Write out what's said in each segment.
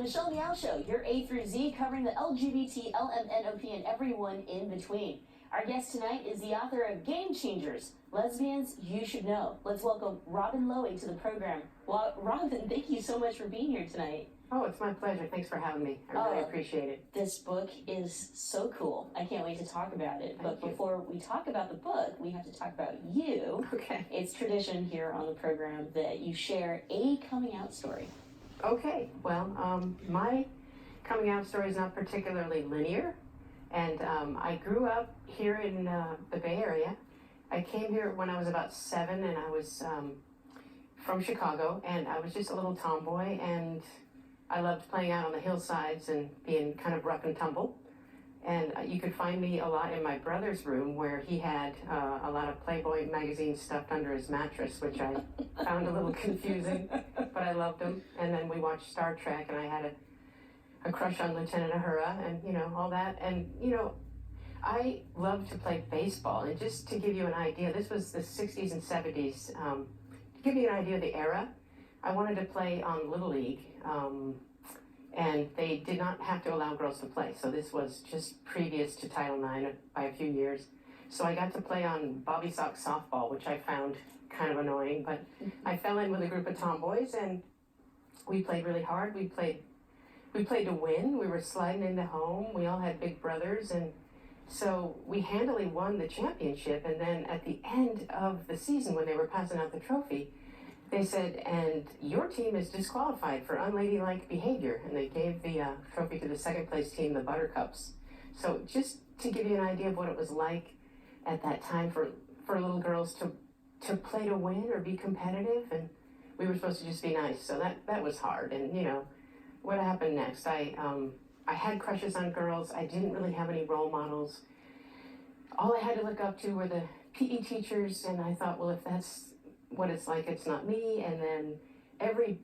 Michelle Meow Show, your A through Z, covering the LGBT, LMNOP, and everyone in between. Our guest tonight is the author of Game Changers, Lesbians You Should Know. Let's welcome Robin Lowey to the program. Well, Robin, thank you so much for being here tonight. Oh, it's my pleasure. Thanks for having me. I really appreciate it. This book is so cool. I can't wait to talk about it. But before we talk about the book, we have to talk about you. Okay. It's tradition here on the program that you share a coming out story. Okay. Well, my coming out story is not particularly linear. And I grew up here in the Bay Area. I came here when I was about 7, and I was from Chicago, and I was just a little tomboy, and I loved playing out on the hillsides and being kind of rough and tumble. And you could find me a lot in my brother's room, where he had a lot of Playboy magazine stuffed under his mattress, which I found a little confusing, but I loved him. And then we watched Star Trek, and I had a crush on Lieutenant Uhura, and all that. And I loved to play baseball. And just to give you an idea, this was the 60s and 70s. To give you an idea of the era, I wanted to play on Little League, and they did not have to allow girls to play. So this was just previous to Title IX by a few years. So I got to play on Bobby Sock softball, which I found kind of annoying, but I fell in with a group of tomboys, and we played really hard. We played to win. We were sliding into home. We all had big brothers, and so we handily won the championship. And then at the end of the season, when they were passing out the trophy, they said, and your team is disqualified for unladylike behavior. And they gave the trophy to the second place team, the Buttercups. So just to give you an idea of what it was like at that time for little girls to play to win or be competitive. And we were supposed to just be nice. So that was hard. And what happened next? I had crushes on girls. I didn't really have any role models. All I had to look up to were the PE teachers, and I thought, well, if that's what it's like, it's not me. And then every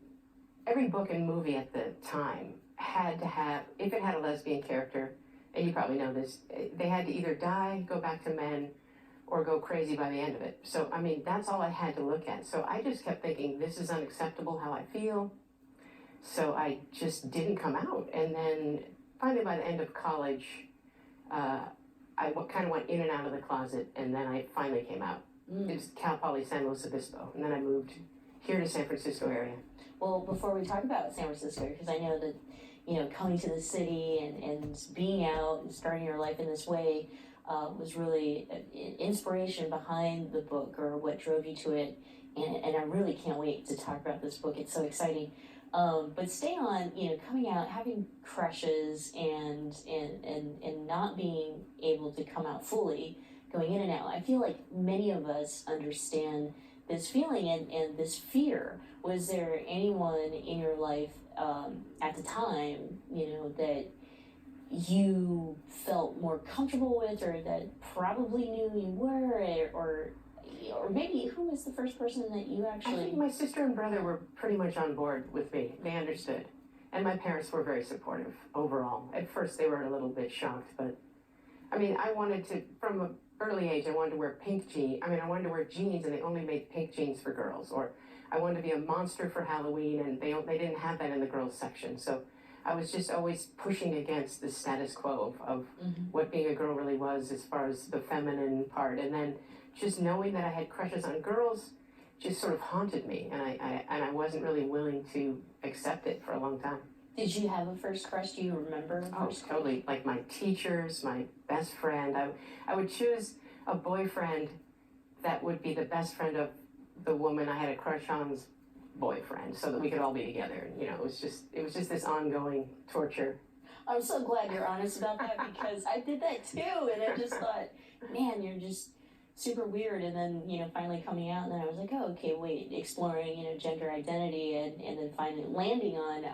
book and movie at the time had to have, if it had a lesbian character, and you probably know this, they had to either die, go back to men, or go crazy by the end of it. So, I mean, that's all I had to look at. So I just kept thinking, this is unacceptable how I feel. So I just didn't come out. And then finally by the end of college, I kind of went in and out of the closet, and then I finally came out. It was Cal Poly San Luis Obispo, and then I moved here to San Francisco area. Well, before we talk about San Francisco, because I know that, coming to the city and being out and starting your life in this way was really an inspiration behind the book, or what drove you to it. And I really can't wait to talk about this book. It's so exciting. But stay on, coming out, having crushes, and not being able to come out fully, going in and out. I feel like many of us understand this feeling and this fear. Was there anyone in your life at the time, that you felt more comfortable with, or that probably knew you were, or maybe who was the first person that you actually... I think my sister and brother were pretty much on board with me. They understood. And my parents were very supportive overall. At first they were a little bit shocked, but I mean, I wanted to, from an early age, I wanted to wear pink jeans. I mean, I wanted to wear jeans, and they only made pink jeans for girls. Or I wanted to be a monster for Halloween, and they didn't have that in the girls section. So I was just always pushing against the status quo of what being a girl really was, as far as the feminine part. And then just knowing that I had crushes on girls just sort of haunted me, and I wasn't really willing to accept it for a long time. Did you have a first crush? Do you remember? Oh, totally. Like my teachers, my best friend. I would choose a boyfriend that would be the best friend of the woman I had a crush on's boyfriend, so that we could all be together. And, it was just this ongoing torture. I'm so glad you're honest about that, because I did that too, and I just thought, man, you're just super weird. And then finally coming out, and then I was like, oh, okay, wait, exploring gender identity, and then finally landing on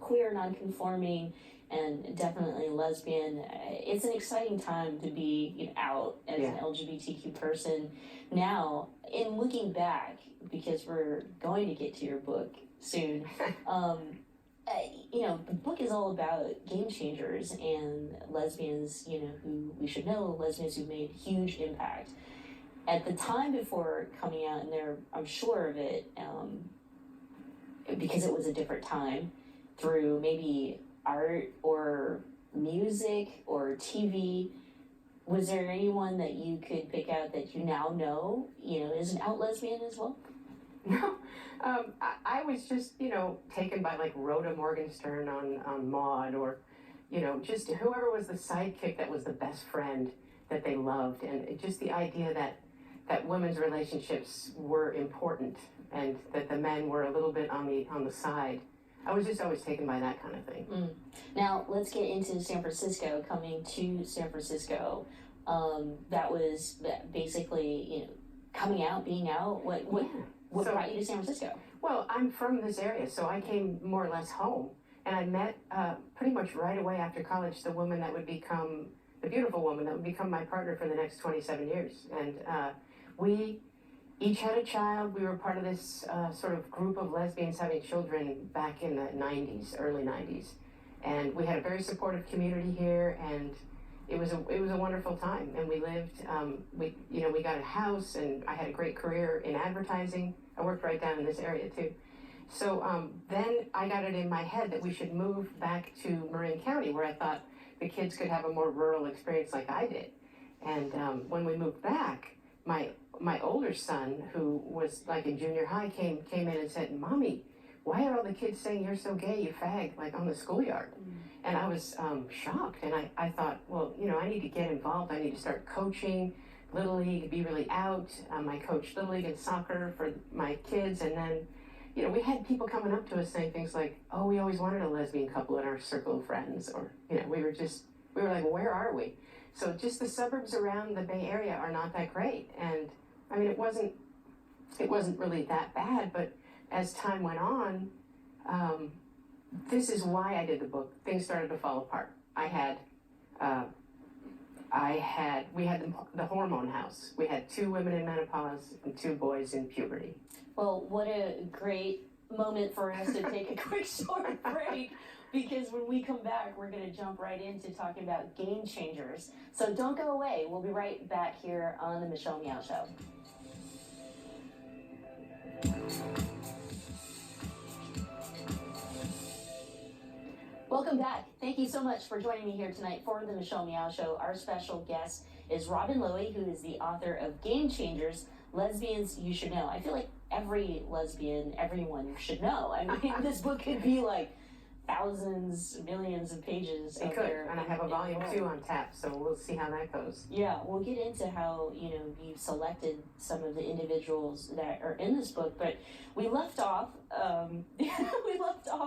queer, non-conforming, and definitely lesbian. It's an exciting time to be out as an LGBTQ person now. In looking back, because we're going to get to your book soon, the book is all about game changers and lesbians, who we should know, lesbians who made huge impact. At the time before coming out, and I'm sure of it, because it was a different time, through maybe art or music or TV. Was there anyone that you could pick out that you now know, is an out lesbian as well? No, I was just, taken by like Rhoda Morgenstern on Maude, or, just whoever was the sidekick that was the best friend that they loved, and just the idea that women's relationships were important and that the men were a little bit on the side. I was just always taken by that kind of thing. Now let's get into San Francisco. Coming to San Francisco, that was basically, coming out, being out. What brought you to San Francisco? Well, I'm from this area, so I came more or less home, and I met pretty much right away after college the beautiful woman that would become my partner for the next 27 years, and we each had a child. We were part of this sort of group of lesbians having children back in the 90s, early 90s. And we had a very supportive community here, and it was a wonderful time. And we lived, we got a house, and I had a great career in advertising. I worked right down in this area too. So then I got it in my head that we should move back to Marin County, where I thought the kids could have a more rural experience like I did. And when we moved back, my older son, who was like in junior high, came in and said, "Mommy, why are all the kids saying you're so gay, you fag, like on the schoolyard?" And I was shocked, and I thought, well, I need to get involved. I need to start coaching Little League, be really out. I coached Little League and soccer for my kids, and then, we had people coming up to us saying things like, "Oh, we always wanted a lesbian couple in our circle of friends," or, we were like, where are we? So just the suburbs around the Bay Area are not that great, and I mean, it wasn't really that bad, but as time went on, this is why I did the book. Things started to fall apart. We had the hormone house. We had 2 women in menopause and 2 boys in puberty. Well, what a great moment for us to take a quick short break, because when we come back, we're going to jump right into talking about game changers. So don't go away. We'll be right back here on the Michelle Meow Show. Welcome back. Thank you so much for joining me here tonight for the Michelle Meow Show. Our special guest is Robin Lowey, who is the author of Game Changers, Lesbians You Should Know. I feel like every lesbian, everyone should know. I mean, this book could be like thousands, millions of pages. It could, and I have a volume 2 on tap, so we'll see how that goes. Yeah, we'll get into how, you selected some of the individuals that are in this book, but we left off,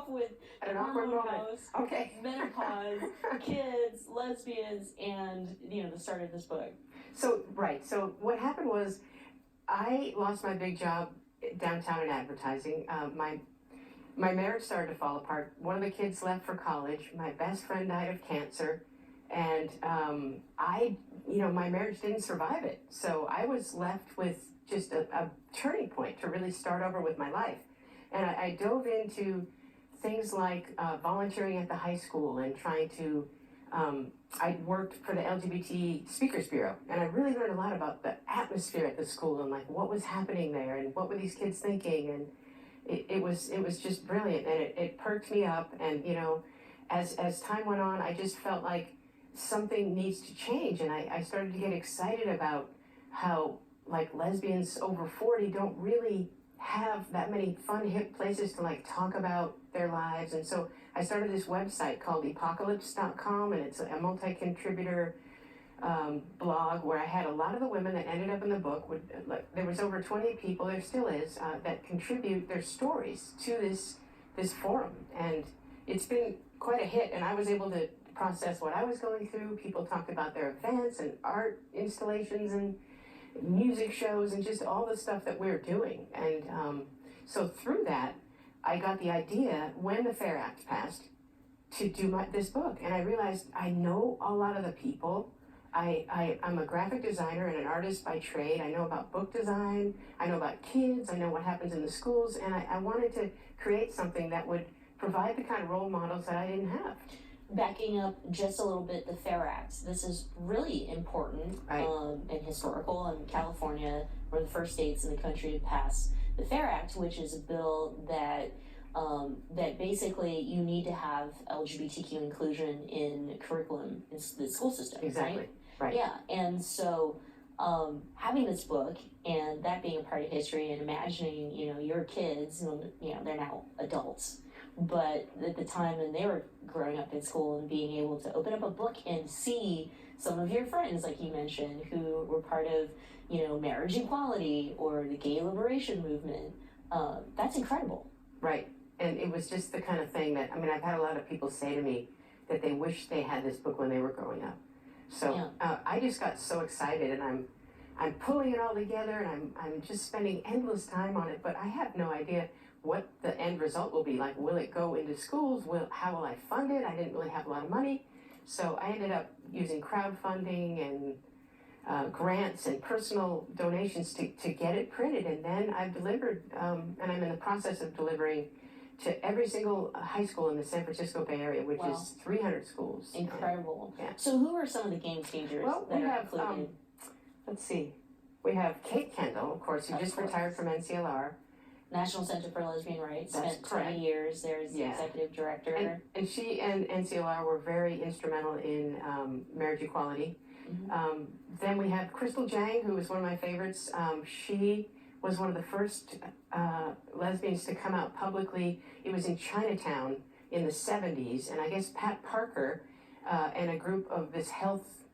with At an awkward moment. house, Okay. menopause, kids, lesbians, and, the start of this book. So what happened was I lost my big job downtown in advertising. My marriage started to fall apart. One of the kids left for college. My best friend died of cancer. And my marriage didn't survive it. So I was left with just a turning point to really start over with my life. And I dove into things like volunteering at the high school and trying to, I worked for the LGBT Speakers Bureau. And I really learned a lot about the atmosphere at the school and like what was happening there and what were these kids thinking. And it was just brilliant, and it perked me up. And as time went on, I just felt like something needs to change, and I started to get excited about how like lesbians over 40 don't really have that many fun hip places to like talk about their lives. And so I started this website called apocalypse.com, and it's a multi-contributor blog where I had a lot of the women that ended up in the book. There was over 20 people, there still is, that contribute their stories to this forum, and it's been quite a hit. And I was able to process what I was going through. People talked about their events and art installations and music shows and just all the stuff that we're doing. And so through that, I got the idea when the FAIR Act passed to do this book, and I realized I know a lot of the people. I'm a graphic designer and an artist by trade. I know about book design, I know about kids, I know what happens in the schools, and I wanted to create something that would provide the kind of role models that I didn't have. Backing up just a little bit, the FAIR Act. This is really important, right, and historical. And California, one of the first states in the country to pass the FAIR Act, which is a bill that that basically you need to have LGBTQ inclusion in curriculum in the school system, Exactly. Right. Yeah, and so having this book and that being a part of history and imagining, your kids, they're now adults, but at the time when they were growing up in school and being able to open up a book and see some of your friends, like you mentioned, who were part of, marriage equality or the gay liberation movement, that's incredible. Right. And it was just the kind of thing that, I've had a lot of people say to me that they wish they had this book when they were growing up. So I just got so excited, and I'm pulling it all together, and I'm just spending endless time on it, but I have no idea what the end result will be. Like, will it go into schools? How will I fund it? I didn't really have a lot of money. So I ended up using crowdfunding and grants and personal donations to get it printed. And then I've delivered, and I'm in the process of delivering to every single high school in the San Francisco Bay Area, which is 300 schools. Incredible. Yeah. So who are some of the game changers that are included? Let's see. We have Kate Kendall, of course, who just retired from NCLR. National Center for Lesbian Rights. That's spent correct. 20 years there as the executive director. And she and NCLR were very instrumental in marriage equality. Mm-hmm. Then we have Crystal Jang, who is one of my favorites. She was one of the first lesbians to come out publicly. It was in Chinatown in the 70s, and I guess Pat Parker and a group of this health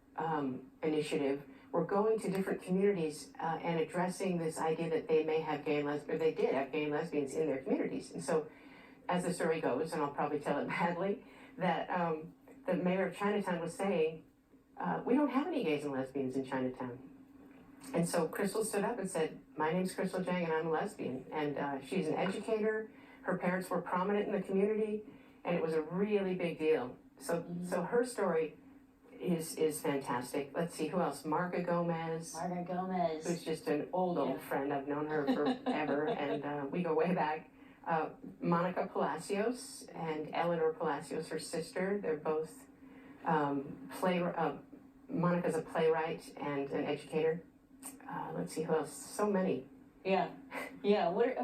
initiative were going to different communities and addressing this idea that they may have gay and lesbian, or they did have gay and lesbians in their communities. And so, as the story goes, and I'll probably tell it badly, that the mayor of Chinatown was saying, we don't have any gays and lesbians in Chinatown. And so Crystal stood up and said, my name's Crystal Jang and I'm a lesbian. And she's an educator. Her parents were prominent in the community, and it was a really big deal. So her story is fantastic. Let's see, who else? Marga Gomez. Who's just an old friend. I've known her forever, and we go way back. Monica Palacios and Eleanor Palacios, her sister. They're both Monica's a playwright and an educator. Let's see, who else? So many. Yeah. What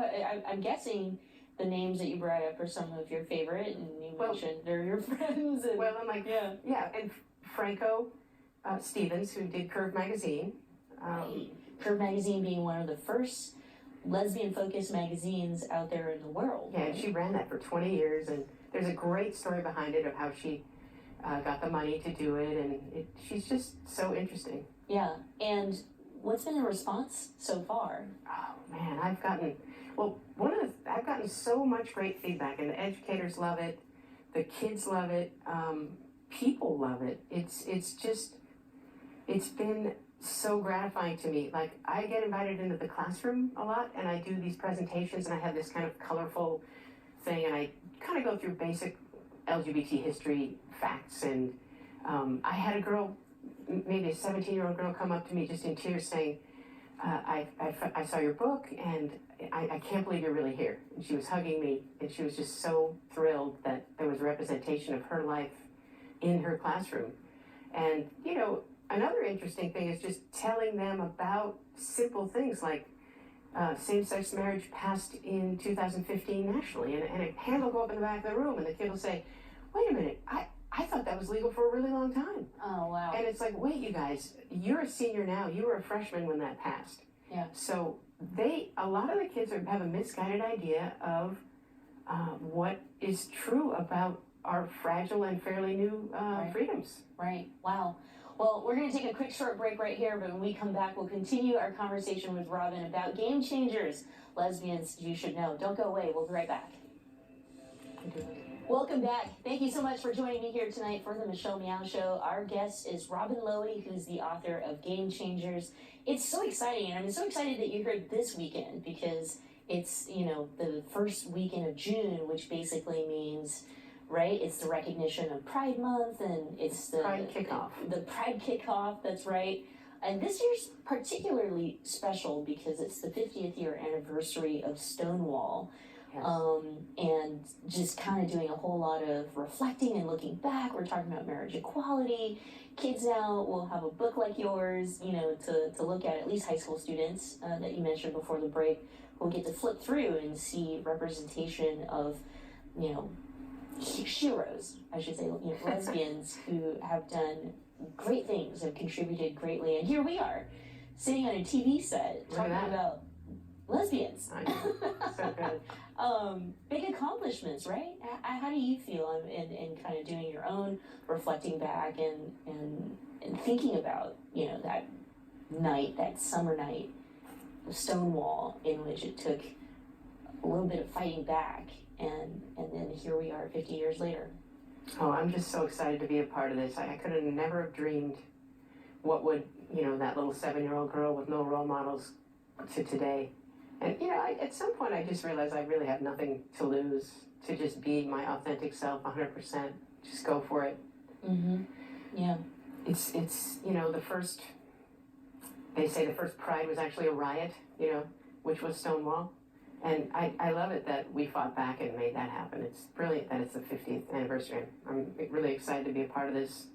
I'm guessing the names that you brought up are some of your favorite, and you mentioned they're your friends. And, and Franco Stevens, who did Curve Magazine. Curve Magazine being one of the first lesbian-focused magazines out there in the world. Yeah, and she ran that for 20 years, and there's a great story behind it of how she got the money to do it, and she's just so interesting. Yeah, and what's been the response so far? Oh man, I've gotten so much great feedback, and the educators love it, the kids love it, people love it. It's been so gratifying to me. Like, I get invited into the classroom a lot, and I do these presentations, and I have this kind of colorful thing, and I kind of go through basic LGBT history facts, and I had a girl, maybe a 17-year-old girl, come up to me just in tears saying, I saw your book, and I can't believe you're really here. And she was hugging me, and she was just so thrilled that there was representation of her life in her classroom. And, another interesting thing is just telling them about simple things like same-sex marriage passed in 2015 nationally, and a hand will go up in the back of the room, and the kid will say, wait a minute, I thought that was legal for a really long time. Oh, wow. And it's like, wait, you guys, you're a senior now, you were a freshman when that passed. Yeah. So a lot of the kids have a misguided idea of what is true about our fragile and fairly new freedoms. Right, wow. Well, we're going to take a quick short break right here, but when we come back, we'll continue our conversation with Robin about game changers, lesbians you should know. Don't go away, we'll be right back. Welcome back. Thank you so much for joining me here tonight for the Michelle Meow Show. Our guest is Robin Lowey, who's the author of Game Changers. It's so exciting, and I'm so excited that you're here this weekend because it's, the first weekend of June, which basically means, right, it's the recognition of Pride Month, and it's the Pride Kickoff. The Pride Kickoff, that's right. And this year's particularly special because it's the 50th year anniversary of Stonewall. Yes. And just kind of doing a whole lot of reflecting and looking back. We're talking about marriage equality, kids now will have a book like yours, to look at least high school students that you mentioned before the break, will get to flip through and see representation of, you know, heroes, I should say, lesbians who have done great things, have contributed greatly, and here we are, sitting on a TV set talking about lesbians. I know. So good. Big accomplishments, right? How do you feel in kind of doing your own reflecting back and thinking about, that night, that summer night, the Stonewall, in which it took a little bit of fighting back, and then here we are 50 years later. Oh, I'm just so excited to be a part of this. I could have never have dreamed what would, that little 7-year-old girl with no role models to today. And, at some point I just realized I really have nothing to lose, to just be my authentic self 100%. Just go for it. Mm-hmm. Yeah. It's they say the first Pride was actually a riot, which was Stonewall. And I love it that we fought back and made that happen. It's brilliant that it's the 50th anniversary. I'm really excited to be a part of this.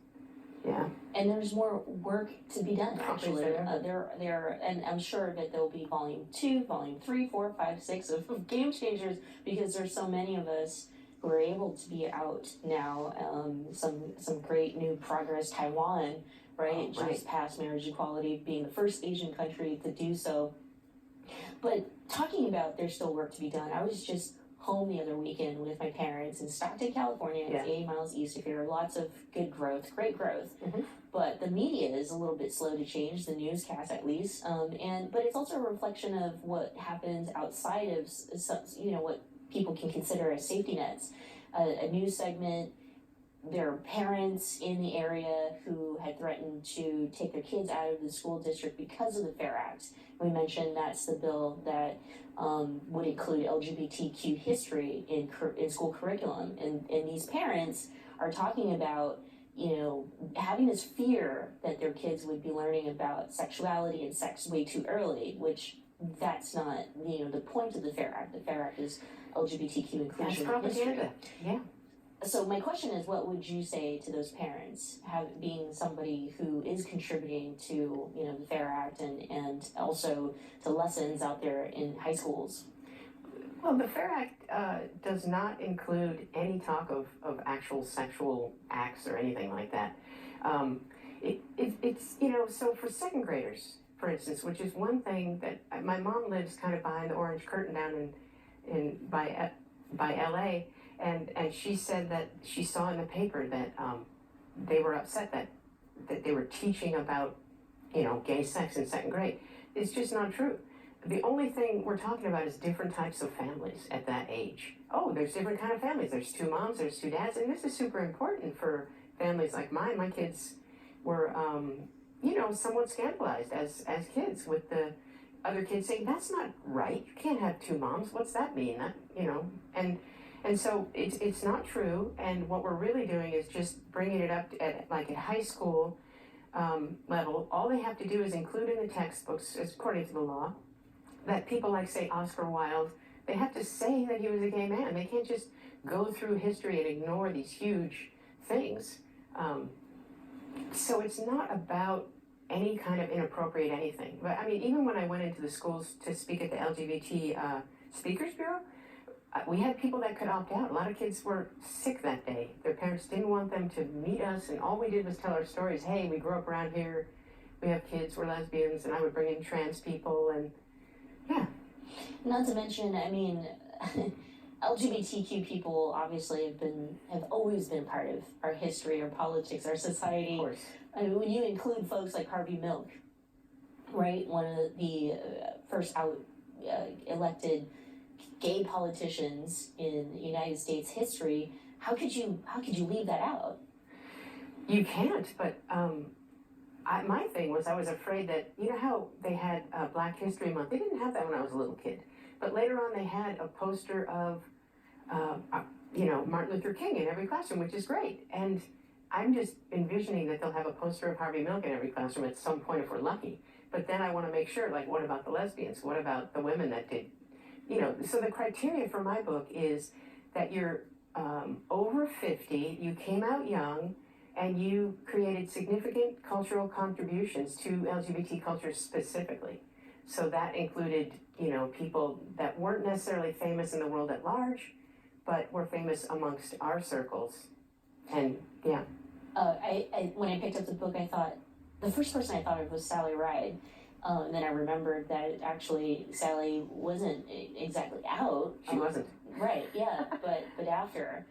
Yeah. And there's more work to be done, actually. There. And I'm sure that there'll be volume 2, volume 3, 4, 5, 6 of Game Changers, because there's so many of us who are able to be out now. Some great new progress. Taiwan, right? Just passed marriage equality, being the first Asian country to do so. But talking about there's still work to be done, I was just home the other weekend with my parents in Stockton, California. It's 80 miles east of here. Lots of good growth, great growth. Mm-hmm. But the media is a little bit slow to change, the newscast at least. But it's also a reflection of what happens outside of, what people can consider as safety nets. A news segment. There are parents in the area who had threatened to take their kids out of the school district because of the FAIR Act. We mentioned that's the bill that would include LGBTQ history in school curriculum. And these parents are talking about, having this fear that their kids would be learning about sexuality and sex way too early, which that's not, the point of the FAIR Act. The FAIR Act is LGBTQ inclusion. That's propaganda. Yeah. So my question is, what would you say to those parents, being somebody who is contributing to, the FAIR Act and also to lessons out there in high schools? Well, the FAIR Act does not include any talk of actual sexual acts or anything like that. It's, so for second graders, for instance, which is one thing that my mom lives kind of behind the orange curtain down by LA. And she said that she saw in the paper that they were upset that they were teaching about, gay sex in second grade. It's just not true. The only thing we're talking about is different types of families at that age. Oh, there's different kind of families. There's 2 moms, there's 2 dads, and this is super important for families like mine. My kids were, somewhat scandalized as kids, with the other kids saying, that's not right. You can't have 2 moms. What's that mean? And so it's not true, and what we're really doing is just bringing it up at high school level. All they have to do is include in the textbooks, according to the law, that people like, say, Oscar Wilde, they have to say that he was a gay man. They can't just go through history and ignore these huge things. So it's not about any kind of inappropriate anything. But I mean, even when I went into the schools to speak at the LGBT Speakers Bureau, we had people that could opt out. A lot of kids were sick that day. Their parents didn't want them to meet us, and all we did was tell our stories. Hey, we grew up around here, we have kids, we're lesbians, and I would bring in trans people, and yeah. Not to mention, I mean, LGBTQ people obviously have always been part of our history, our politics, our society. Of course. I mean, when you include folks like Harvey Milk, right, one of the first elected gay politicians in United States history, how could you leave that out? You can't, but my thing was, I was afraid that, how they had Black History Month. They didn't have that when I was a little kid, but later on they had a poster of Martin Luther King in every classroom, which is great. And I'm just envisioning that they'll have a poster of Harvey Milk in every classroom at some point if we're lucky. But then I want to make sure, what about the lesbians? What about the women that did? So the criteria for my book is that you're over 50, you came out young, and you created significant cultural contributions to LGBT culture specifically. So that included, you know, people that weren't necessarily famous in the world at large, but were famous amongst our circles. And yeah. When I picked up the book, I thought, the first person I thought of was Sally Ride. And then I remembered that actually Sally wasn't exactly out. She wasn't. Right, yeah, but after.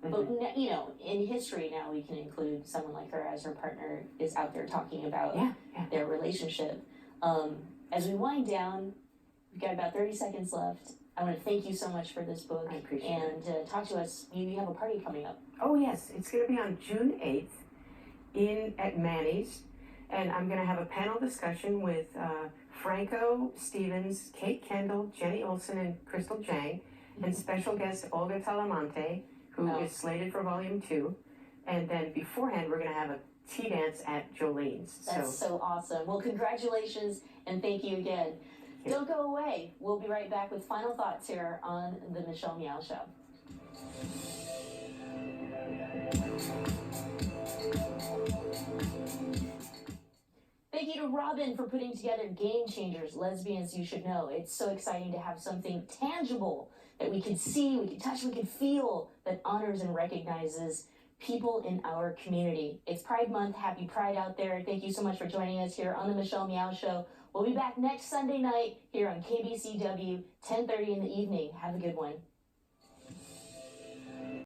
But, you know, in history now we can include someone like her as her partner is out there talking about their relationship. As we wind down, we've got about 30 seconds left. I want to thank you so much for this book. I appreciate it. And talk to us, you have a party coming up. Oh yes, it's going to be on June 8th at Manny's. And I'm going to have a panel discussion with Franco Stevens, Kate Kendall, Jenny Olson, and Crystal Jang, and special guest Olga Talamante, who is slated for Volume 2. And then beforehand, we're going to have a tea dance at Jolene's. That's so awesome. Well, congratulations, and thank you again. Don't go away. We'll be right back with final thoughts here on the Michelle Meow Show. Thank you to Robin for putting together Game Changers, Lesbians You Should Know. It's so exciting to have something tangible that we can see, we can touch, we can feel, that honors and recognizes people in our community. It's Pride Month. Happy Pride out there. Thank you so much for joining us here on the Michelle Meow Show. We'll be back next Sunday night here on KBCW, 10:30 in the evening. Have a good one.